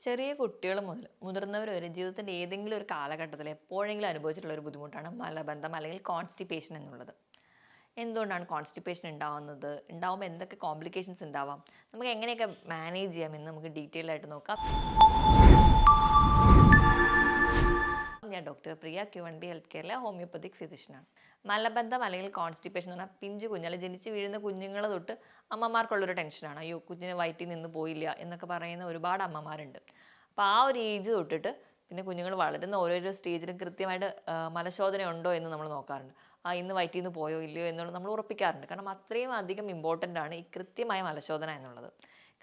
ചെറിയ കുട്ടികൾ മുതൽ മുതിർന്നവർ വരെ ജീവിതത്തിന്റെ ഏതെങ്കിലും ഒരു കാലഘട്ടത്തിൽ എപ്പോഴെങ്കിലും അനുഭവിച്ചിട്ടുള്ള ഒരു ബുദ്ധിമുട്ടാണ് മലബന്ധം അല്ലെങ്കിൽ കോൺസ്റ്റിപ്പേഷൻ എന്നുള്ളത്. എന്തുകൊണ്ടാണ് കോൺസ്റ്റിപ്പേഷൻ ഉണ്ടാവുന്നത്, ഉണ്ടാവുമ്പോൾ എന്തൊക്കെ കോംപ്ലിക്കേഷൻസ് ഉണ്ടാവാം, നമുക്ക് എങ്ങനെയൊക്കെ മാനേജ് ചെയ്യാം എന്ന് നമുക്ക് ഡീറ്റെയിൽ ആയിട്ട് നോക്കാം. ഞാൻ ഡോക്ടർ പ്രിയ QNB ഹെൽത്ത് കെയറിലെ ഹോമിയോപ്പതിക് ഫിസിഷ്യനാണ്. മലബന്ധം അല്ലെങ്കിൽ കോൺസ്റ്റിപ്പേഷൻ എന്ന് പറഞ്ഞാൽ പിഞ്ചു കുഞ്ഞാൽ ജനിച്ച് വീഴുന്ന കുഞ്ഞുങ്ങൾ തൊട്ട് അമ്മമാർക്കുള്ളൊരു ടെൻഷനാണ്. അയ്യോ, കുഞ്ഞിന് വയറ്റിൽ നിന്ന് പോയില്ല എന്നൊക്കെ പറയുന്ന ഒരുപാട് അമ്മമാരുണ്ട്. അപ്പോൾ ആ ഒരു ഏജ് തൊട്ടിട്ട് പിന്നെ കുഞ്ഞുങ്ങൾ വളരുന്ന ഓരോരോ സ്റ്റേജിലും കൃത്യമായിട്ട് മലശോധന ഉണ്ടോ എന്ന് നമ്മൾ നോക്കാറുണ്ട്. ഇന്ന് വയറ്റിൽ നിന്ന് പോയോ ഇല്ലയോ എന്നുള്ളത് നമ്മൾ ഉറപ്പിക്കാറുണ്ട്. കാരണം അത്രയും അധികം ഇമ്പോർട്ടൻ്റ് ആണ് ഈ കൃത്യമായ മലശോധന എന്നുള്ളത്.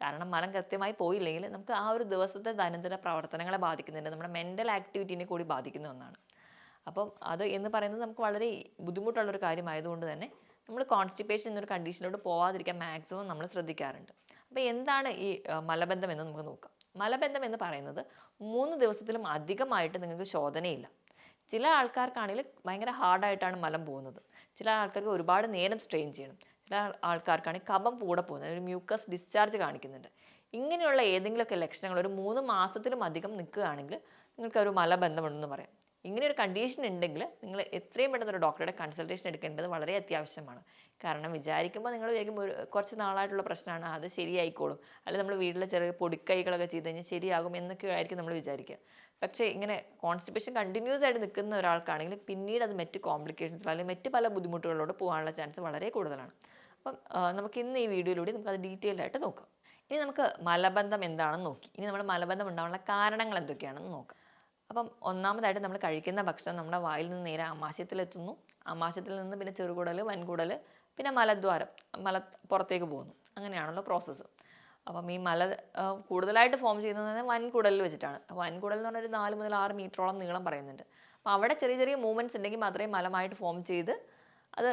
കാരണം മലം കൃത്യമായി പോയില്ലെങ്കിൽ നമുക്ക് ആ ഒരു ദിവസത്തെ ദൈനംദിന പ്രവർത്തനങ്ങളെ ബാധിക്കുന്നുണ്ട്, നമ്മുടെ മെൻ്റൽ ആക്ടിവിറ്റീനെ കൂടി ബാധിക്കുന്ന ഒന്നാണ്. അപ്പം അത് എന്ന് പറയുന്നത് നമുക്ക് വളരെ ബുദ്ധിമുട്ടുള്ളൊരു കാര്യമായതുകൊണ്ട് തന്നെ നമ്മൾ കോൺസ്റ്റിപ്പേഷൻ എന്നൊരു കണ്ടീഷനിലോട്ട് പോവാതിരിക്കാൻ മാക്സിമം നമ്മൾ ശ്രദ്ധിക്കാറുണ്ട്. അപ്പോൾ എന്താണ് ഈ മലബന്ധം എന്ന് നമുക്ക് നോക്കാം. മലബന്ധം എന്ന് പറയുന്നത് 3 ദിവസത്തിലും അധികമായിട്ട് നിങ്ങൾക്ക് ശോധനയില്ല. ചില ആൾക്കാർക്കാണെങ്കിൽ ഭയങ്കര ഹാർഡായിട്ടാണ് മലം പോകുന്നത്. ചില ആൾക്കാർക്ക് ഒരുപാട് നേരം സ്ട്രെയിൻ ചെയ്യണം. ചില ആൾക്കാർക്കാണെങ്കിൽ കഫം കൂടെ പോകുന്നത്, ഒരു മ്യൂക്കസ് ഡിസ്ചാർജ് കാണിക്കുന്നുണ്ട്. ഇങ്ങനെയുള്ള ഏതെങ്കിലുമൊക്കെ ലക്ഷണങ്ങൾ ഒരു 3 മാസത്തിലും അധികം നിൽക്കുകയാണെങ്കിൽ നിങ്ങൾക്ക് ഒരു മലബന്ധമുണ്ടെന്ന് പറയാം. ഇങ്ങനെ ഒരു കണ്ടീഷൻ ഉണ്ടെങ്കിൽ നിങ്ങൾ എത്രയും പെട്ടെന്ന് ഒരു ഡോക്ടറുടെ കൺസൾട്ടേഷൻ എടുക്കേണ്ടത് വളരെ അത്യാവശ്യമാണ്. കാരണം വിചാരിക്കുമ്പോൾ നിങ്ങൾ വിചാരിക്കും കുറച്ച് നാളായിട്ടുള്ള പ്രശ്നമാണ്, അത് ശരിയായിക്കോളും, അല്ലെങ്കിൽ നമ്മൾ വീട്ടിലെ ചെറിയ പൊടിക്കൈകളൊക്കെ ചെയ്ത് കഴിഞ്ഞാൽ ശരിയാകും എന്നൊക്കെ ആയിരിക്കും നമ്മൾ വിചാരിക്കുക. പക്ഷേ ഇങ്ങനെ കോൺസ്റ്റിപ്പേഷൻ കണ്ടിന്യൂസ് ആയിട്ട് നിൽക്കുന്ന ഒരാൾക്കാണെങ്കിൽ പിന്നീട് അത് മറ്റ് കോംപ്ലിക്കേഷൻസ് അല്ലെങ്കിൽ മറ്റ് പല ബുദ്ധിമുട്ടുകളിലോട്ട് പോകാനുള്ള ചാൻസ് വളരെ കൂടുതലാണ്. അപ്പം നമുക്ക് ഇന്ന് ഈ വീഡിയോയിലൂടെ നമുക്കത് ഡീറ്റെയിൽ ആയിട്ട് നോക്കാം. ഇനി നമുക്ക് മലബന്ധം എന്താണെന്ന് നോക്കി, ഇനി നമ്മൾ മലബന്ധം ഉണ്ടാകാനുള്ള കാരണങ്ങൾ എന്തൊക്കെയാണെന്ന് നോക്കാം. അപ്പം ഒന്നാമതായിട്ട് നമ്മൾ കഴിക്കുന്ന ഭക്ഷണം നമ്മുടെ വായിൽ നിന്ന് നേരെ ആമാശയത്തിലെത്തുന്നു. ആമാശയത്തിൽ നിന്ന് പിന്നെ ചെറുകുടൽ, വൻകുടൽ, പിന്നെ മലദ്വാരം, പുറത്തേക്ക് പോകുന്നു. അങ്ങനെയാണല്ലോ പ്രോസസ്സ്. അപ്പം ഈ കൂടുതലായിട്ട് ഫോം ചെയ്യുന്നത് വൻകുടലിൽ വെച്ചിട്ടാണ്. വൻകുടൽ എന്ന് പറഞ്ഞാൽ ഒരു 4 മുതൽ 6 മീറ്ററോളം നീളം പറയുന്നുണ്ട്. അപ്പോൾ അവിടെ ചെറിയ ചെറിയ മൂവ്മെൻറ്റ്സ് ഉണ്ടെങ്കിൽ മാത്രമേ മലമായിട്ട് ഫോം ചെയ്ത് അത്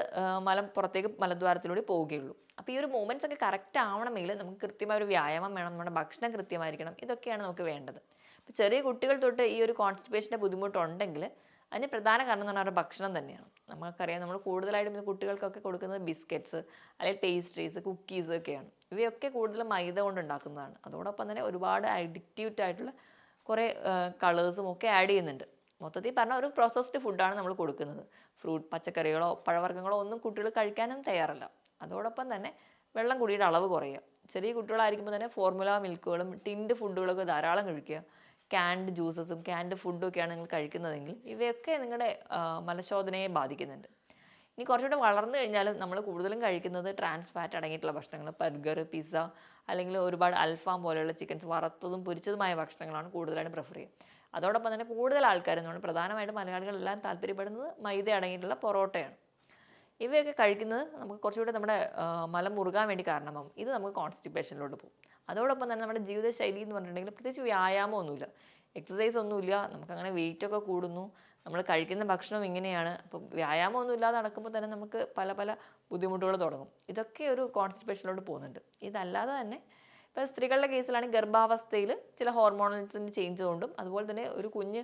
മലം പുറത്തേക്ക് മലദ്വാരത്തിലൂടെ പോവുകയുള്ളൂ. അപ്പോൾ ഈ ഒരു മൂവ്മെൻറ്റ്സ് ഒക്കെ കറക്റ്റ് ആവണമെങ്കിൽ നമുക്ക് കൃത്യമായ ഒരു വ്യായാമം വേണം, നമ്മുടെ ഭക്ഷണം കൃത്യമായിരിക്കണം. ഇതൊക്കെയാണ് നമുക്ക് വേണ്ടത്. ഇപ്പോൾ ചെറിയ കുട്ടികൾ തൊട്ട് ഈ ഒരു കോൺസ്റ്റിപ്പേഷൻ്റെ ബുദ്ധിമുട്ടുണ്ടെങ്കിൽ അതിന് പ്രധാന കാരണം എന്ന് പറഞ്ഞാൽ ഭക്ഷണം തന്നെയാണ്. നമുക്കറിയാം, നമ്മൾ കൂടുതലായിട്ടും കുട്ടികൾക്കൊക്കെ കൊടുക്കുന്നത് ബിസ്ക്കറ്റ്സ് അല്ലെങ്കിൽ പേസ്ട്രീസ്, കുക്കീസ് ഒക്കെയാണ്. ഇവയൊക്കെ കൂടുതലും മൈദ കൊണ്ട് ഉണ്ടാക്കുന്നതാണ്. അതോടൊപ്പം തന്നെ ഒരുപാട് അഡിക്റ്റീവ് ആയിട്ടുള്ള കുറേ കളേഴ്സും ഒക്കെ ആഡ് ചെയ്യുന്നുണ്ട്. മൊത്തത്തിൽ പറഞ്ഞാൽ ഒരു പ്രോസസ്ഡ് ഫുഡാണ് നമ്മൾ കൊടുക്കുന്നത്. പച്ചക്കറികളോ പഴവർഗ്ഗങ്ങളോ ഒന്നും കുട്ടികൾ കഴിക്കാനും തയ്യാറല്ല. അതോടൊപ്പം തന്നെ വെള്ളം കുടിയുടെ അളവ് കുറയുക. ചെറിയ കുട്ടികളായിരിക്കുമ്പോൾ തന്നെ ഫോർമുല മിൽക്കുകളും ടിൻഡ് ഫുഡുകളൊക്കെ ധാരാളം കഴിക്കുക. ക്യാൻഡ് ജ്യൂസസും ക്യാൻഡ് ഫുഡും ഒക്കെയാണ് നിങ്ങൾ കഴിക്കുന്നതെങ്കിൽ ഇവയൊക്കെ നിങ്ങളുടെ മലശോധനയെ ബാധിക്കുന്നുണ്ട്. ഇനി കുറച്ചുകൂടെ വളർന്നു കഴിഞ്ഞാൽ നമ്മൾ കൂടുതലും കഴിക്കുന്നത് ട്രാൻസ് ഫാറ്റ് അടങ്ങിയിട്ടുള്ള ഭക്ഷണങ്ങൾ, ബർഗർ, പിസ്സ, അല്ലെങ്കിൽ ഒരുപാട് അൽഫാം പോലെയുള്ള ചിക്കൻസ്, വറുത്തതും പൊരിച്ചതുമായ ഭക്ഷണങ്ങളാണ് കൂടുതലായിട്ട് പ്രിഫർ ചെയ്യുക. അതോടൊപ്പം തന്നെ കൂടുതൽ ആൾക്കാർ, നമ്മൾ പ്രധാനമായിട്ടും മലയാളികളെല്ലാം താല്പര്യപ്പെടുന്നത് മൈദ അടങ്ങിയിട്ടുള്ള പൊറോട്ടയാണ്. ഇവയൊക്കെ കഴിക്കുന്നത് നമുക്ക് കുറച്ചുകൂടെ നമ്മുടെ മലം മുറുകാൻ വേണ്ടി കാരണമാകും. ഇത് നമുക്ക് കോൺസ്റ്റിപ്പേഷനിലോട്ട് പോകും. അതോടൊപ്പം തന്നെ നമ്മുടെ ജീവിതശൈലി എന്ന് പറഞ്ഞിട്ടുണ്ടെങ്കിൽ പ്രത്യേകിച്ച് വ്യായാമമൊന്നുമില്ല, എക്സസൈസ് ഒന്നുമില്ല, നമുക്കങ്ങനെ വെയിറ്റൊക്കെ കൂടുന്നു, നമ്മൾ കഴിക്കുന്ന ഭക്ഷണം ഇങ്ങനെയാണ്. അപ്പം വ്യായാമമൊന്നും ഇല്ലാതെ നടക്കുമ്പോൾ തന്നെ നമുക്ക് പല പല ബുദ്ധിമുട്ടുകൾ തുടങ്ങും. ഇതൊക്കെ ഒരു കോൺസ്റ്റിപ്പേഷനിലോട്ട് പോകുന്നുണ്ട്. ഇതല്ലാതെ തന്നെ ഇപ്പോൾ സ്ത്രീകളുടെ കേസിലാണെങ്കിൽ ഗർഭാവസ്ഥയിൽ ചില ഹോർമോൺസിൻ്റെ ചേഞ്ച് കൊണ്ടും അതുപോലെ തന്നെ ഒരു കുഞ്ഞ്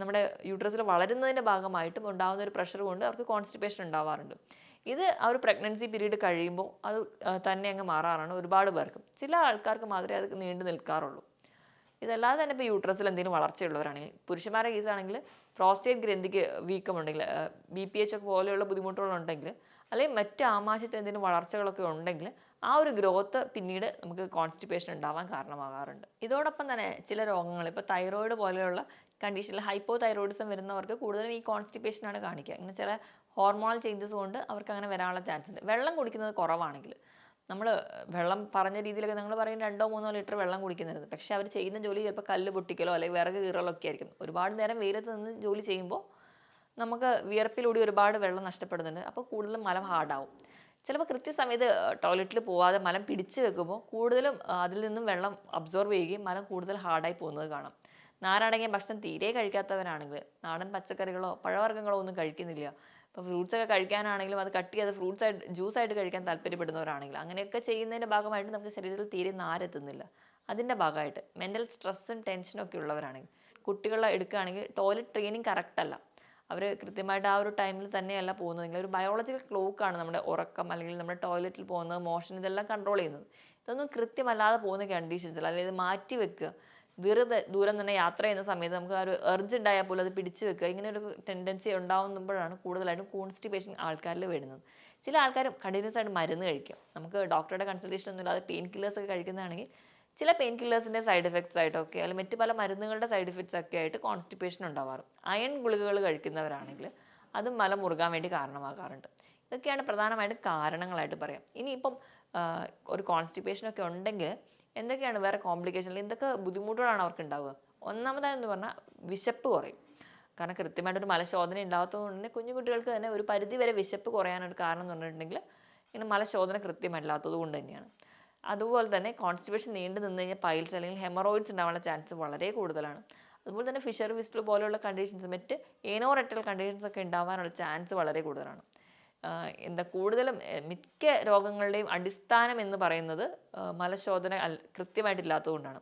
നമ്മുടെ യൂട്രസിൽ വളരുന്നതിൻ്റെ ഭാഗമായിട്ടും ഉണ്ടാകുന്ന ഒരു പ്രഷർ കൊണ്ട് അവർക്ക് കോൺസ്റ്റിപ്പേഷൻ ഉണ്ടാവാറുണ്ട്. ഇത് ആ ഒരു പ്രഗ്നൻസി പീരീഡ് കഴിയുമ്പോൾ അത് തന്നെ അങ്ങ് മാറാറാണ് ഒരുപാട് പേർക്കും. ചില ആൾക്കാർക്ക് മാത്രമേ അത് നീണ്ടു നിൽക്കാറുള്ളൂ. ഇതല്ലാതെ തന്നെ ഇപ്പോൾ യൂട്രസിൽ എന്തെങ്കിലും വളർച്ചയുള്ളവരാണെങ്കിൽ, പുരുഷന്മാരുടെ കേസാണെങ്കിൽ പ്രോസ്റ്റേറ്റ് ഗ്രന്ഥിക്ക് വീക്കമുണ്ടെങ്കിൽ, BPH ഒക്കെ പോലെയുള്ള ബുദ്ധിമുട്ടുകളുണ്ടെങ്കിൽ, അല്ലെങ്കിൽ മറ്റ് ആമാശയത്തിൽ എന്തെങ്കിലും വളർച്ചകളൊക്കെ ഉണ്ടെങ്കിൽ ആ ഒരു ഗ്രോത്ത് പിന്നീട് നമുക്ക് കോൺസ്റ്റിപ്പേഷൻ ഉണ്ടാവാൻ കാരണമാകാറുണ്ട്. ഇതോടൊപ്പം തന്നെ ചില രോഗങ്ങൾ, ഇപ്പോൾ തൈറോയിഡ് പോലെയുള്ള കണ്ടീഷനിൽ ഹൈപ്പോ തൈറോയിഡിസം വരുന്നവർക്ക് കൂടുതലും ഈ കോൺസ്റ്റിപ്പേഷനാണ് കാണിക്കുക. ഇങ്ങനെ ചില ഹോർമോണൽ ചേഞ്ചസ് കൊണ്ട് അവർക്ക് അങ്ങനെ വരാനുള്ള ചാൻസ് ഉണ്ട്. വെള്ളം കുടിക്കുന്നത് കുറവാണെങ്കിൽ, നമ്മൾ വെള്ളം പറഞ്ഞ രീതിയിലൊക്കെ നിങ്ങൾ പറയും 2-3 ലിറ്റർ വെള്ളം കുടിക്കുന്നത്, പക്ഷേ അവർ ചെയ്യുന്ന ജോലി ചിലപ്പോൾ കല്ല് പൊട്ടിക്കലോ അല്ലെങ്കിൽ വിറക് കീറലോ ഒക്കെ ആയിരിക്കും. ഒരുപാട് നേരം വെയിലത്ത് നിന്ന് ജോലി ചെയ്യുമ്പോൾ നമുക്ക് വിയർപ്പിലൂടെ ഒരുപാട് വെള്ളം നഷ്ടപ്പെടുന്നുണ്ട്. അപ്പോൾ കൂടുതലും മലം ഹാർഡാവും. ചിലപ്പോൾ കൃത്യസമയത്ത് ടോയ്ലറ്റിൽ പോവാതെ മലം പിടിച്ചു വെക്കുമ്പോൾ കൂടുതലും അതിൽ നിന്നും വെള്ളം അബ്സോർവ് ചെയ്യുകയും മലം കൂടുതൽ ഹാർഡായി പോകുന്നത് കാണാം. നാരടങ്ങിയ ഭക്ഷണം തീരെ കഴിക്കാത്തവരാണെങ്കിൽ, നാടൻ പച്ചക്കറികളോ പഴവർഗ്ഗങ്ങളോ ഒന്നും കഴിക്കുന്നില്ല, ഇപ്പോൾ ഫ്രൂട്ട്സൊക്കെ കഴിക്കാനാണെങ്കിലും അത് കട്ട് ചെയ്ത് ഫ്രൂട്ട്സായിട്ട് ജ്യൂസായിട്ട് കഴിക്കാൻ താല്പര്യപ്പെടുന്നവരാണെങ്കിൽ, അങ്ങനെയൊക്കെ ചെയ്യുന്നതിൻ്റെ ഭാഗമായിട്ട് നമുക്ക് ശരീരത്തിൽ തീരെ നാരെത്തുന്നില്ല. അതിൻ്റെ ഭാഗമായിട്ട് മെൻ്റൽ സ്ട്രെസ്സും ടെൻഷനും ഒക്കെ ഉള്ളവരാണെങ്കിൽ, കുട്ടികളെ എടുക്കുകയാണെങ്കിൽ ടോയ്ലറ്റ് ട്രെയിനിങ് കറക്റ്റ് അല്ല, അവർ കൃത്യമായിട്ട് ആ ഒരു ടൈമിൽ തന്നെയല്ല പോകുന്നതെങ്കിൽ, ഒരു ബയോളജിക്കൽ ക്ലോക്കാണ് നമ്മുടെ ഉറക്കം അല്ലെങ്കിൽ നമ്മുടെ ടോയ്ലറ്റിൽ പോകുന്നത്, മോഷൻ, ഇതെല്ലാം കൺട്രോൾ ചെയ്യുന്നത്. ഇതൊന്നും കൃത്യമല്ലാതെ പോകുന്ന കണ്ടീഷൻസിൽ അല്ലെങ്കിൽ ഇത് മാറ്റി വെക്കുക, ദൂരം തന്നെ യാത്ര ചെയ്യുന്ന സമയത്ത് നമുക്ക് ആ ഒരു എർജ് ഉണ്ടായാൽ പോലും അത് പിടിച്ചു വെക്കുക, ഇങ്ങനെ ഒരു ടെൻഡൻസി ഉണ്ടാകുമ്പോഴാണ് കൂടുതലായിട്ടും കോൺസ്റ്റിപ്പേഷൻ ആൾക്കാരിൽ വരുന്നത്. ചില ആൾക്കാർ കണ്ടിന്യൂസ് ആയിട്ട് മരുന്ന് കഴിക്കും. നമുക്ക് ഡോക്ടറുടെ കൺസൾട്ടേഷൻ ഒന്നും ഇല്ലാതെ പെയിൻ കില്ലേഴ്സ് ഒക്കെ കഴിക്കുന്നതാണെങ്കിൽ ചില പെയിൻ കില്ലേഴ്സിൻ്റെ സൈഡ് എഫക്ട്സ് ആയിട്ടൊക്കെ അല്ലെങ്കിൽ മറ്റ് പല മരുന്നുകളുടെ സൈഡ് എഫക്ട്സ് ഒക്കെ ആയിട്ട് കോൺസ്റ്റിപ്പേഷൻ ഉണ്ടാവാറ്. അയൺ ഗുളികകൾ കഴിക്കുന്നവരാണെങ്കിൽ അത് മലം മുറുകാൻ വേണ്ടി കാരണമാകാറുണ്ട്. ഇതൊക്കെയാണ് പ്രധാനമായിട്ടും കാരണങ്ങളായിട്ട് പറയാം. ഇനിയിപ്പം ഒരു കോൺസ്റ്റിപ്പേഷനൊക്കെ ഉണ്ടെങ്കിൽ എന്തൊക്കെയാണ് വേറെ കോംപ്ലിക്കേഷൻ, എന്തൊക്കെ ബുദ്ധിമുട്ടുകളാണ് അവർക്ക് ഉണ്ടാവുക? ഒന്നാമതായെന്ന് പറഞ്ഞാൽ വിശപ്പ് കുറയും. കാരണം കൃത്യമായിട്ടൊരു മലശോധന ഉണ്ടാകാത്തതുകൊണ്ട് തന്നെ കുഞ്ഞു കുട്ടികൾക്ക് തന്നെ ഒരു പരിധി വരെ വിശപ്പ് കുറയാനൊരു കാരണം എന്ന് പറഞ്ഞിട്ടുണ്ടെങ്കിൽ ഇങ്ങനെ മലശോധന കൃത്യമല്ലാത്തത് കൊണ്ട് തന്നെയാണ്. അതുപോലെ തന്നെ കോൺസ്റ്റിപ്പേഷൻ നീണ്ടു നിന്ന് കഴിഞ്ഞാൽ പൈൽസ് അല്ലെങ്കിൽ ഹെമറോയിഡ്സ് ഉണ്ടാവാനുള്ള ചാൻസ് വളരെ കൂടുതലാണ്. അതുപോലെ തന്നെ ഫിഷർ വിസ്റ്റിൽ പോലെയുള്ള കണ്ടീഷൻസ്, മറ്റ് ഏനോറെക്ടൽ കണ്ടീഷൻസ് ഒക്കെ ഉണ്ടാവാനുള്ള ചാൻസ് വളരെ കൂടുതലാണ്. കൂടുതലും മിക്ക രോഗങ്ങളുടെയും അടിസ്ഥാനം എന്ന് പറയുന്നത് മലശോധന കൃത്യമായിട്ടില്ലാത്തതുകൊണ്ടാണ്.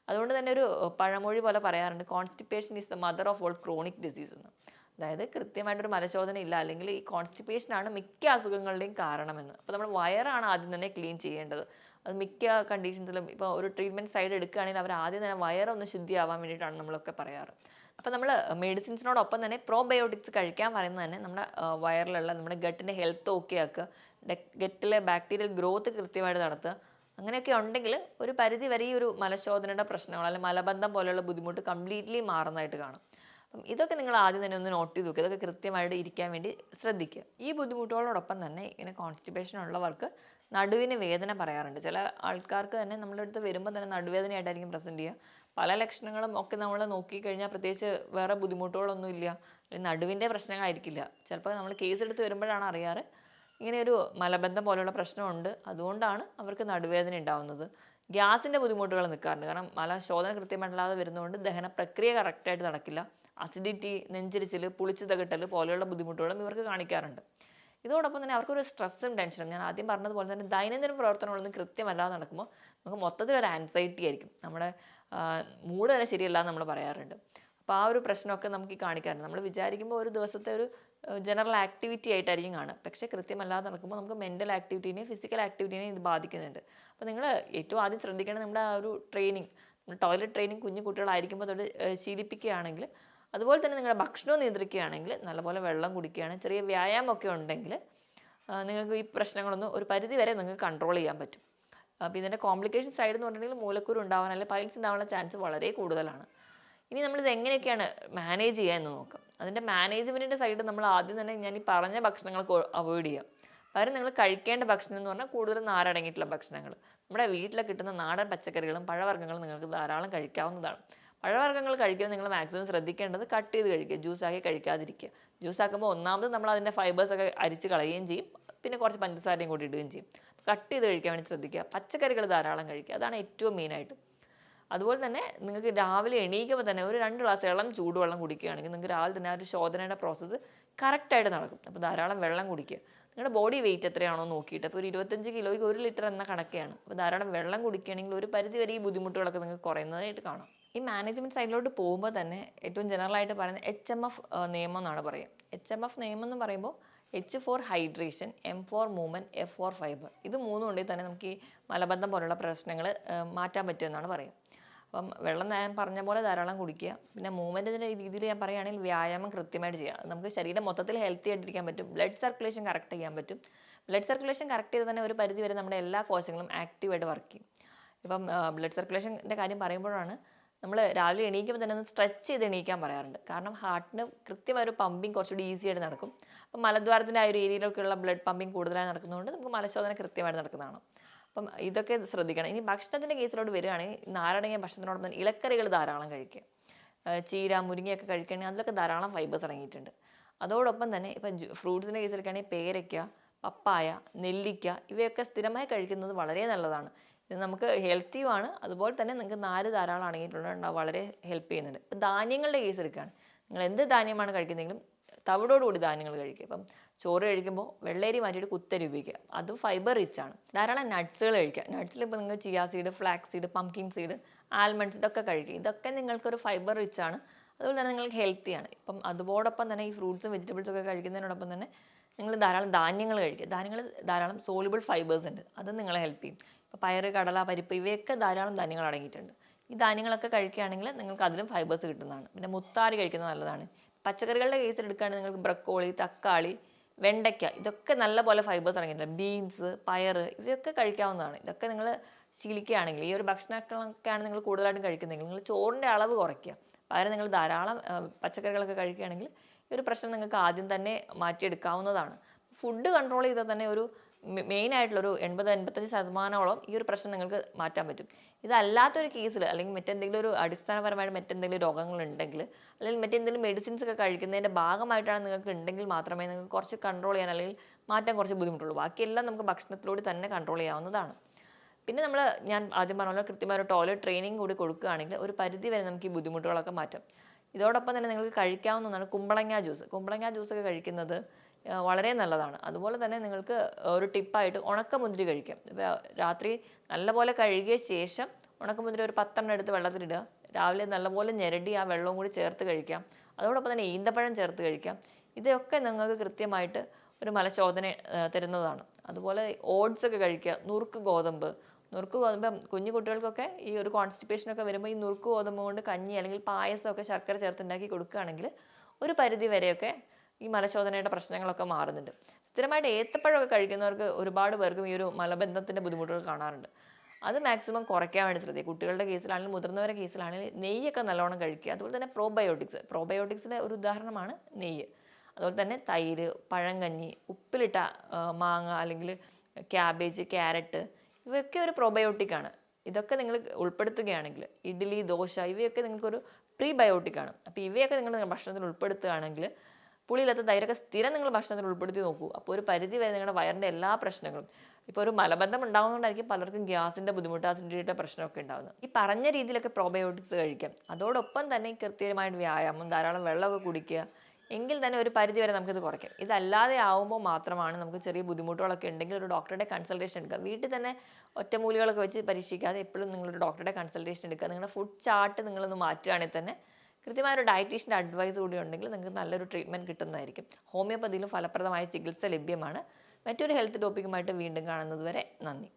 അതുകൊണ്ട് തന്നെ ഒരു പഴമൊഴി പോലെ പറയാറുണ്ട്, constipation is the mother of all chronic disease എന്ന്. അതായത് കൃത്യമായിട്ടൊരു മലശോധന ഇല്ല, അല്ലെങ്കിൽ ഈ കോൺസ്റ്റിപ്പേഷനാണ് മിക്ക അസുഖങ്ങളുടെയും കാരണമെന്ന്. അപ്പോൾ നമ്മൾ വയറാണ് ആദ്യം തന്നെ ക്ലീൻ ചെയ്യേണ്ടത്. അത് മിക്ക കണ്ടീഷൻസിലും ഇപ്പോൾ ഒരു ട്രീറ്റ്മെൻറ്റ് സൈഡ് എടുക്കുകയാണെങ്കിൽ അവർ ആദ്യം തന്നെ വയറൊന്ന് ശുദ്ധിയാവാൻ വേണ്ടിയിട്ടാണ് നമ്മളൊക്കെ പറയാറ്. അപ്പോൾ നമ്മൾ മെഡിസിൻസിനോടൊപ്പം തന്നെ പ്രോബയോട്ടിക്സ് കഴിക്കാൻ പറയുന്നത് തന്നെ നമ്മുടെ വയറിലുള്ള നമ്മുടെ ഗട്ടിൻ്റെ ഹെൽത്ത് ഓക്കെ ആക്കുക, ഗട്ടിലെ ബാക്ടീരിയൽ ഗ്രോത്ത് കൃത്യമായിട്ട് നടത്തുക. അങ്ങനെയൊക്കെ ഉണ്ടെങ്കിൽ ഒരു പരിധി വരെ ഈ ഒരു മലശോധനയുടെ പ്രശ്നങ്ങൾ അല്ലെങ്കിൽ മലബന്ധം പോലെയുള്ള ബുദ്ധിമുട്ട് കംപ്ലീറ്റ്ലി മാറുന്നതായിട്ട് കാണും. അപ്പം ഇതൊക്കെ നിങ്ങൾ ആദ്യം തന്നെ ഒന്ന് നോട്ട് ചെയ്ത് നോക്കുക, ഇതൊക്കെ കൃത്യമായിട്ട് ഇരിക്കാൻ വേണ്ടി ശ്രദ്ധിക്കുക. ഈ ബുദ്ധിമുട്ടുകളോടൊപ്പം തന്നെ ഇങ്ങനെ കോൺസ്റ്റിപ്പേഷൻ ഉള്ളവർക്ക് നടുവിന് വേദന പറയാറുണ്ട്. ചില ആൾക്കാർക്ക് തന്നെ നമ്മുടെ അടുത്ത് വരുമ്പോൾ തന്നെ നടുവേദനയായിട്ടായിരിക്കും പ്രസൻറ്റ് ചെയ്യുക. പല ലക്ഷണങ്ങളും ഒക്കെ നമ്മൾ നോക്കിക്കഴിഞ്ഞാൽ പ്രത്യേകിച്ച് വേറെ ബുദ്ധിമുട്ടുകളൊന്നും ഇല്ല, അല്ലെങ്കിൽ നടുവിൻ്റെ പ്രശ്നങ്ങളായിരിക്കില്ല. ചിലപ്പോൾ നമ്മൾ കേസ് എടുത്ത് വരുമ്പോഴാണ് അറിയാറ് ഇങ്ങനെ ഒരു മലബന്ധം പോലെയുള്ള പ്രശ്നമുണ്ട്, അതുകൊണ്ടാണ് അവർക്ക് നടുവേദന ഉണ്ടാവുന്നത്. ഗ്യാസിൻ്റെ ബുദ്ധിമുട്ടുകൾ നിൽക്കാറുണ്ട്. കാരണം മലശോധന കൃത്യമായിട്ടല്ലാതെ വരുന്നതുകൊണ്ട് ദഹന പ്രക്രിയ കറക്റ്റായിട്ട് നടക്കില്ല. അസിഡിറ്റി, നെഞ്ചിരിച്ചിൽ, പുളിച്ച് തകട്ടൽ പോലെയുള്ള ബുദ്ധിമുട്ടുകളും ഇവർക്ക് കാണിക്കാറുണ്ട്. ഇതോടൊപ്പം തന്നെ അവർക്കൊരു സ്ട്രെസ്സും ടെൻഷനും, ഞാൻ ആദ്യം പറഞ്ഞതുപോലെ തന്നെ ദൈനംദിന പ്രവർത്തനങ്ങളൊന്നും കൃത്യമല്ലാതെ നടക്കുമ്പോൾ നമുക്ക് മൊത്തത്തിലൊരു ആൻസൈറ്റി ആയിരിക്കും, നമ്മുടെ മൂഡ് തന്നെ ശരിയല്ല എന്ന് നമ്മൾ പറയാറുണ്ട്. അപ്പോൾ ആ ഒരു പ്രശ്നമൊക്കെ നമുക്ക് ഈ കാണിക്കാറുണ്ട്. നമ്മൾ വിചാരിക്കുമ്പോൾ ഒരു ദിവസത്തെ ഒരു ജനറൽ ആക്ടിവിറ്റി ആയിട്ടായിരിക്കും കാണുക, പക്ഷേ കൃത്യമല്ലാതെ നടക്കുമ്പോൾ നമുക്ക് മെൻ്റൽ ആക്ടിവിറ്റീനെയും ഫിസിക്കൽ ആക്ടിവിറ്റീനെയും ഇത് ബാധിക്കുന്നുണ്ട്. അപ്പോൾ നിങ്ങൾ ഏറ്റവും ആദ്യം ശ്രദ്ധിക്കേണ്ടത് നമ്മുടെ ആ ഒരു ട്രെയിനിങ്, ടോയ്ലറ്റ് ട്രെയിനിങ് കുഞ്ഞു കുട്ടികളായിരിക്കുമ്പോൾ തൊട്ട് ശീലിപ്പിക്കുകയാണെങ്കിൽ, അതുപോലെ തന്നെ നിങ്ങളുടെ ഭക്ഷണവും നിയന്ത്രിക്കുകയാണെങ്കിൽ, നല്ലപോലെ വെള്ളം കുടിക്കുകയാണെങ്കിൽ, ചെറിയ വ്യായാമമൊക്കെ ഉണ്ടെങ്കിൽ നിങ്ങൾക്ക് ഈ പ്രശ്നങ്ങളൊന്നും ഒരു പരിധി വരെ നിങ്ങൾക്ക് കൺട്രോൾ ചെയ്യാൻ പറ്റും. അപ്പോൾ ഇതിൻ്റെ കോംപ്ലിക്കേഷൻ സൈഡ് എന്ന് പറഞ്ഞിട്ടുണ്ടെങ്കിൽ മൂലക്കുരു ഉണ്ടാവാൻ അല്ലെങ്കിൽ പൈൽസ് ഉണ്ടാവാനുള്ള ചാൻസ് വളരെ കൂടുതലാണ്. ഇനി നമ്മളിത് എങ്ങനെയൊക്കെയാണ് മാനേജ് ചെയ്യുക എന്ന് നോക്കാം. അതിൻ്റെ മാനേജ്മെൻറ്റിൻ്റെ സൈഡ് നമ്മൾ ആദ്യം തന്നെ ഞാൻ ഈ പറഞ്ഞ ഭക്ഷണങ്ങൾക്ക് അവോയ്ഡ് ചെയ്യാം. പകരം നിങ്ങൾ കഴിക്കേണ്ട ഭക്ഷണം എന്ന് പറഞ്ഞാൽ കൂടുതലും നാരടങ്ങിയിട്ടുള്ള ഭക്ഷണങ്ങൾ, നമ്മുടെ വീട്ടിൽ കിട്ടുന്ന നാടൻ പച്ചക്കറികളും പഴവർഗ്ഗങ്ങളും നിങ്ങൾക്ക് ധാരാളം കഴിക്കാവുന്നതാണ്. പഴവർഗ്ഗങ്ങൾ കഴിക്കുമ്പോൾ നിങ്ങൾ മാക്സിമം ശ്രദ്ധിക്കേണ്ടത് കട്ട് ചെയ്ത് കഴിക്കുക, ജ്യൂസാക്കി കഴിക്കാതിരിക്കുക. ജ്യൂസാക്കുമ്പോൾ ഒന്നാമത് നമ്മൾ അതിൻ്റെ ഫൈബേഴ്സൊക്കെ അരിച്ച് കളയുകയും ചെയ്യും, പിന്നെ കുറച്ച് പഞ്ചസാരയും കൂടി ഇടുകയും ചെയ്യും. കട്ട് ചെയ്ത് കഴിക്കാൻ വേണ്ടി ശ്രദ്ധിക്കുക. പച്ചക്കറികൾ ധാരാളം കഴിക്കുക, അതാണ് ഏറ്റവും മെയിനായിട്ട്. അതുപോലെ തന്നെ നിങ്ങൾക്ക് രാവിലെ എണീക്കുമ്പോൾ തന്നെ ഒരു 2 ഗ്ലാസ് ഇളം ചൂടുവെള്ളം കുടിക്കുകയാണെങ്കിൽ നിങ്ങൾക്ക് രാവിലെ തന്നെ ആ ഒരു ശോധനയുടെ പ്രോസസ്സ് കറക്റ്റായിട്ട് നടക്കും. അപ്പോൾ ധാരാളം വെള്ളം കുടിക്കുക. നിങ്ങളുടെ ബോഡി വെയിറ്റ് എത്രയാണോ നോക്കിയിട്ട്, അപ്പോൾ ഒരു 25 കിലോയ്ക്ക് 1 ലിറ്റർ എന്ന കണക്കെയാണ്. അപ്പോൾ ധാരാളം വെള്ളം കുടിക്കുകയാണെങ്കിൽ ഒരു പരിധി വരെ ഈ ബുദ്ധിമുട്ടുകളൊക്കെ നിങ്ങൾക്ക് കുറയുന്നതായിട്ട് കാണാം. ഈ മാനേജ്മെൻറ്റ് സൈഡിലോട്ട് പോകുമ്പോൾ തന്നെ ഏറ്റവും ജനറലായിട്ട് പറയുന്നത് HMF നിയമം എന്നാണ് പറയുക. HMF നിയമം എന്ന് പറയുമ്പോൾ H for hydration, M for movement, F for fibre. ഇത് മൂന്നും ഉണ്ടെങ്കിൽ തന്നെ നമുക്ക് ഈ മലബന്ധം പോലുള്ള പ്രശ്നങ്ങൾ മാറ്റാൻ പറ്റുമെന്നാണ് പറയുക. അപ്പം വെള്ളം ഞാൻ പറഞ്ഞ പോലെ ധാരാളം കുടിക്കുക. പിന്നെ മൂവ്മെൻറ്റിൻ്റെ രീതിയിൽ ഞാൻ പറയുകയാണെങ്കിൽ വ്യായാമം കൃത്യമായിട്ട് ചെയ്യുക. നമുക്ക് ശരീരം മൊത്തത്തിൽ ഹെൽത്തി ആയിട്ടിരിക്കാൻ പറ്റും. ബ്ലഡ് സർക്കുലേഷൻ കറക്റ്റ് ചെയ്യാൻ പറ്റും. ബ്ലഡ് സർക്കുലേഷൻ കറക്റ്റ് ചെയ്ത് തന്നെ ഒരു പരിധി വരെ നമ്മുടെ എല്ലാ കോശങ്ങളും ആക്റ്റീവായിട്ട് വർക്ക് ചെയ്യും. ഇപ്പം ബ്ലഡ് സർക്കുലേഷൻ്റെ കാര്യം പറയുമ്പോഴാണ് നമ്മൾ രാവിലെ എണീക്കുമ്പോൾ തന്നെ ഒന്ന് സ്ട്രെച്ച് ചെയ്ത് എണീക്കാൻ പറയാറുണ്ട്. കാരണം ഹാർട്ടിന് കൃത്യമായൊരു പമ്പിങ് കുറച്ചുകൂടി ഈസി ആയിട്ട് നടക്കും. അപ്പം മലദ്വാരത്തിൻ്റെ ആ ഒരു ഏരിയയിലൊക്കെയുള്ള ബ്ലഡ് പമ്പിങ് കൂടുതലായി നടക്കുന്നതുകൊണ്ട് നമുക്ക് മലശോധന കൃത്യമായിട്ട് നടക്കുന്നതാണ്. അപ്പം ഇതൊക്കെ ശ്രദ്ധിക്കണം. ഇനി ഭക്ഷണത്തിൻ്റെ കേസിലോട്ട് വരികയാണെങ്കിൽ നാരടങ്ങിയ ഭക്ഷണത്തിനോടൊപ്പം തന്നെ ഇലക്കറികൾ ധാരാളം കഴിക്കുക. ചീര, മുരിങ്ങയൊക്കെ കഴിക്കുകയാണെങ്കിൽ അതിലൊക്കെ ധാരാളം ഫൈബേഴ്സ് അടങ്ങിയിട്ടുണ്ട്. അതോടൊപ്പം തന്നെ ഇപ്പം ഫ്രൂട്ട്സിൻ്റെ കേസിലൊക്കെയാണെങ്കിൽ പേരയ്ക്ക, പപ്പായ, നെല്ലിക്ക ഇവയൊക്കെ സ്ഥിരമായി കഴിക്കുന്നത് വളരെ നല്ലതാണ്. ഇത് നമുക്ക് ഹെൽത്തിയുമാണ്. അതുപോലെ തന്നെ നിങ്ങൾക്ക് നാര് ധാരാളം അടങ്ങിയിട്ടുണ്ട്, വളരെ ഹെൽപ്പ് ചെയ്യുന്നുണ്ട്. ഇപ്പം ധാന്യങ്ങളുടെ കേസ് എടുക്കുകയാണ്, നിങ്ങൾ എന്ത് ധാന്യമാണ് കഴിക്കുന്നതെങ്കിലും തവിടോടുകൂടി ധാന്യങ്ങൾ കഴിക്കുക. ഇപ്പം ചോറ് കഴിക്കുമ്പോൾ വെള്ളരി മാറ്റിയിട്ട് കുത്തരി ഉപയോഗിക്കുക, അത് ഫൈബർ റിച്ച് ആണ്. ധാരാളം നട്ട്സുകൾ കഴിക്കുക. നട്ട്സിൽ ഇപ്പോൾ നിങ്ങൾ chia seed, flax seed, pumpkin seed, almonds ഇതൊക്കെ കഴിക്കുക. ഇതൊക്കെ നിങ്ങൾക്കൊരു ഫൈബർ റിച്ച് ആണ്, അതുപോലെ തന്നെ നിങ്ങൾക്ക് ഹെൽത്തിയാണ്. ഇപ്പം അതോടൊപ്പം തന്നെ ഈ ഫ്രൂട്ട്സും വെജിറ്റബിൾസും ഒക്കെ കഴിക്കുന്നതിനോടൊപ്പം തന്നെ നിങ്ങൾ ധാരാളം ധാന്യങ്ങൾ കഴിക്കുക. ധാന്യങ്ങൾ ധാരാളം സോളിബിൾ ഫൈബേഴ്സ് ഉണ്ട്, അത് നിങ്ങളെ ഹെൽപ്പ് ചെയ്യും. ഇപ്പോൾ പയറ്, കടല, പരിപ്പ് ഇവയൊക്കെ ധാരാളം ധാന്യങ്ങൾ അടങ്ങിയിട്ടുണ്ട്. ഈ ധാന്യങ്ങളൊക്കെ കഴിക്കുകയാണെങ്കിൽ നിങ്ങൾക്ക് അതിലും ഫൈബേഴ്സ് കിട്ടുന്നതാണ്. പിന്നെ മുത്താറി കഴിക്കുന്നത് നല്ലതാണ്. പച്ചക്കറികളുടെ കേസിൽ എടുക്കുകയാണെങ്കിൽ നിങ്ങൾക്ക് ബ്രക്കോളി, തക്കാളി, വെണ്ടയ്ക്ക ഇതൊക്കെ നല്ലപോലെ ഫൈബേഴ്സ് അടങ്ങിയിട്ടുണ്ട്. ബീൻസ്, പയർ ഇവയൊക്കെ കഴിക്കാവുന്നതാണ്. ഇതൊക്കെ നിങ്ങൾ ശീലിക്കുകയാണെങ്കിൽ, ഈ ഒരു ഭക്ഷണങ്ങളൊക്കെയാണ് നിങ്ങൾ കൂടുതലായിട്ടും കഴിക്കുന്നതെങ്കിൽ നിങ്ങൾ ചോറിൻ്റെ അളവ് കുറയ്ക്കുക. പകരം നിങ്ങൾ ധാരാളം പച്ചക്കറികളൊക്കെ കഴിക്കുകയാണെങ്കിൽ ഈ ഒരു പ്രശ്നം നിങ്ങൾക്ക് ആദ്യം തന്നെ മാറ്റിയെടുക്കാവുന്നതാണ്. ഫുഡ് കൺട്രോൾ ചെയ്താൽ തന്നെ ഒരു മെയിൻ ആയിട്ടുള്ളൊരു 80-85% ഈ ഒരു പ്രശ്നം നിങ്ങൾക്ക് മാറ്റാൻ പറ്റും. ഇതല്ലാത്തൊരു കേസിൽ അല്ലെങ്കിൽ മറ്റെന്തെങ്കിലും ഒരു അടിസ്ഥാനപരമായിട്ട് മറ്റെന്തെങ്കിലും രോഗങ്ങളുണ്ടെങ്കിൽ അല്ലെങ്കിൽ മറ്റെന്തെങ്കിലും മെഡിസിൻസ് ഒക്കെ കഴിക്കുന്നതിൻ്റെ ഭാഗമായിട്ടാണ് നിങ്ങൾക്ക് ഉണ്ടെങ്കിൽ മാത്രമേ നിങ്ങൾക്ക് കുറച്ച് കൺട്രോൾ ചെയ്യാൻ അല്ലെങ്കിൽ മാറ്റാൻ കുറച്ച് ബുദ്ധിമുട്ടുള്ളൂ. ബാക്കിയെല്ലാം നമുക്ക് ഭക്ഷണത്തിലൂടെ തന്നെ കൺട്രോൾ ചെയ്യാവുന്നതാണ്. പിന്നെ ഞാൻ ആദ്യം പറഞ്ഞ പോലെ കൃത്യമായ ഒരു ടോയ്ലറ്റ് ട്രെയിനിങ് കൂടി കൊടുക്കുകയാണെങ്കിൽ ഒരു പരിധി വരെ നമുക്ക് ഈ ബുദ്ധിമുട്ടുകളൊക്കെ മാറ്റാം. ഇതോടൊപ്പം തന്നെ നിങ്ങൾക്ക് കഴിക്കാവുന്ന ഒന്നാണ് കുമ്പളങ്ങ ജ്യൂസ്. കുമ്പളങ്ങ ജ്യൂസൊക്കെ കഴിക്കുന്നത് വളരെ നല്ലതാണ്. അതുപോലെ തന്നെ നിങ്ങൾക്ക് ഒരു ടിപ്പായിട്ട് ഉണക്കമുന്തിരി കഴിക്കാം. രാത്രി നല്ലപോലെ കഴുകിയ ശേഷം ഉണക്കമുന്തിരി ഒരു 10 എടുത്ത് വെള്ളത്തിലിടുക. രാവിലെ നല്ലപോലെ ഞെരടി ആ വെള്ളവും കൂടി ചേർത്ത് കഴിക്കാം. അതോടൊപ്പം തന്നെ ഈന്തപ്പഴം ചേർത്ത് കഴിക്കാം. ഇതൊക്കെ നിങ്ങൾക്ക് കൃത്യമായിട്ട് ഒരു മലശോധന തരുന്നതാണ്. അതുപോലെ ഓട്സ് ഒക്കെ കഴിക്കുക. നുറുക്ക് ഗോതമ്പ് കുഞ്ഞു കുട്ടികൾക്കൊക്കെ ഈ ഒരു കോൺസ്റ്റിപ്പേഷനൊക്കെ വരുമ്പോൾ ഈ നുറുക്ക് ഗോതമ്പ് കൊണ്ട് കഞ്ഞി അല്ലെങ്കിൽ പായസമൊക്കെ ശർക്കര ചേർത്ത് ഉണ്ടാക്കി കൊടുക്കുകയാണെങ്കിൽ ഒരു പരിധി വരെയൊക്കെ ഈ മലശോധനയുടെ പ്രശ്നങ്ങളൊക്കെ മാറുന്നുണ്ട്. സ്ഥിരമായിട്ട് ഏത്തപ്പഴമൊക്കെ കഴിക്കുന്നവർക്ക് ഒരുപാട് പേർക്കും ഈ ഒരു മലബന്ധത്തിൻ്റെ ബുദ്ധിമുട്ടുകൾ കാണാറുണ്ട്. അത് മാക്സിമം കുറയ്ക്കാൻ വേണ്ടി ശ്രദ്ധിക്കുക. കുട്ടികളുടെ കേസിലാണെങ്കിലും മുതിർന്നവരുടെ കേസിലാണെങ്കിലും നെയ്യൊക്കെ നല്ലോണം കഴിക്കുക. അതുപോലെ തന്നെ പ്രോബയോട്ടിക്സിൻ്റെ ഒരു ഉദാഹരണമാണ് നെയ്യ്. അതുപോലെ തന്നെ തൈര്, പഴങ്കഞ്ഞി, ഉപ്പിലിട്ട മാങ്ങ അല്ലെങ്കിൽ ക്യാബേജ്, ക്യാരറ്റ് ഇവയൊക്കെ ഒരു പ്രോബയോട്ടിക്കാണ്. ഇതൊക്കെ നിങ്ങൾ ഉൾപ്പെടുത്തുകയാണെങ്കിൽ ഇഡ്ഡലി, ദോശ ഇവയൊക്കെ നിങ്ങൾക്കൊരു പ്രീബയോട്ടിക്കാണ്. അപ്പോൾ ഇവയൊക്കെ നിങ്ങൾ ഭക്ഷണത്തിൽ ഉൾപ്പെടുത്തുകയാണെങ്കിൽ പുളിയില്ലാത്ത തൈരൊക്കെ സ്ഥിരം നിങ്ങൾ ഭക്ഷണത്തിൽ ഉൾപ്പെടുത്തി നോക്കൂ. അപ്പോൾ ഒരു പരിധി വരെ നിങ്ങളുടെ വയറിൻ്റെ എല്ലാ പ്രശ്നങ്ങളും, ഇപ്പോൾ ഒരു മലബന്ധം ഉണ്ടാകുന്നതുകൊണ്ടായിരിക്കും പലർക്കും ഗ്യാസിൻ്റെ ബുദ്ധിമുട്ട്, അസിഡിറ്റിയുടെ പ്രശ്നമൊക്കെ ഉണ്ടാകുന്നത്. ഈ പറഞ്ഞ രീതിയിലൊക്കെ പ്രോബയോട്ടിക്സ് കഴിക്കാം. അതോടൊപ്പം തന്നെ കൃത്യമായിട്ട് വ്യായാമം, ധാരാളം വെള്ളമൊക്കെ കുടിക്കുക. എങ്കിൽ തന്നെ ഒരു പരിധി വരെ നമുക്കിത് കുറയ്ക്കാം. ഇതല്ലാതെ ആവുമ്പോൾ മാത്രമാണ് നമുക്ക് ചെറിയ ബുദ്ധിമുട്ടുകളൊക്കെ ഉണ്ടെങ്കിൽ ഒരു ഡോക്ടറുടെ കൺസൾട്ടേഷൻ എടുക്കുക. വീട്ടിൽ തന്നെ ഒറ്റമൂലികളൊക്കെ വെച്ച് പരീക്ഷിക്കാതെ എപ്പോഴും നിങ്ങളൊരു ഡോക്ടറുടെ കൺസൾട്ടേഷൻ എടുക്കുക. നിങ്ങളുടെ ഫുഡ് ചാർട്ട് നിങ്ങളൊന്ന് മാറ്റുകയാണെങ്കിൽ തന്നെ കൃത്യമായ ഒരു ഡയറ്റീഷ്യൻ്റെ അഡ്വൈസ് കൂടി ഉണ്ടെങ്കിൽ നിങ്ങൾക്ക് നല്ലൊരു ട്രീറ്റ്മെൻറ്റ് കിട്ടുന്നതായിരിക്കും. ഹോമിയോപ്പതിയിലും ഫലപ്രദമായ ചികിത്സ ലഭ്യമാണ്. മറ്റൊരു ഹെൽത്ത് ടോപ്പിക്കുമായിട്ട് വീണ്ടും കാണുന്നത് വരെ നന്ദി.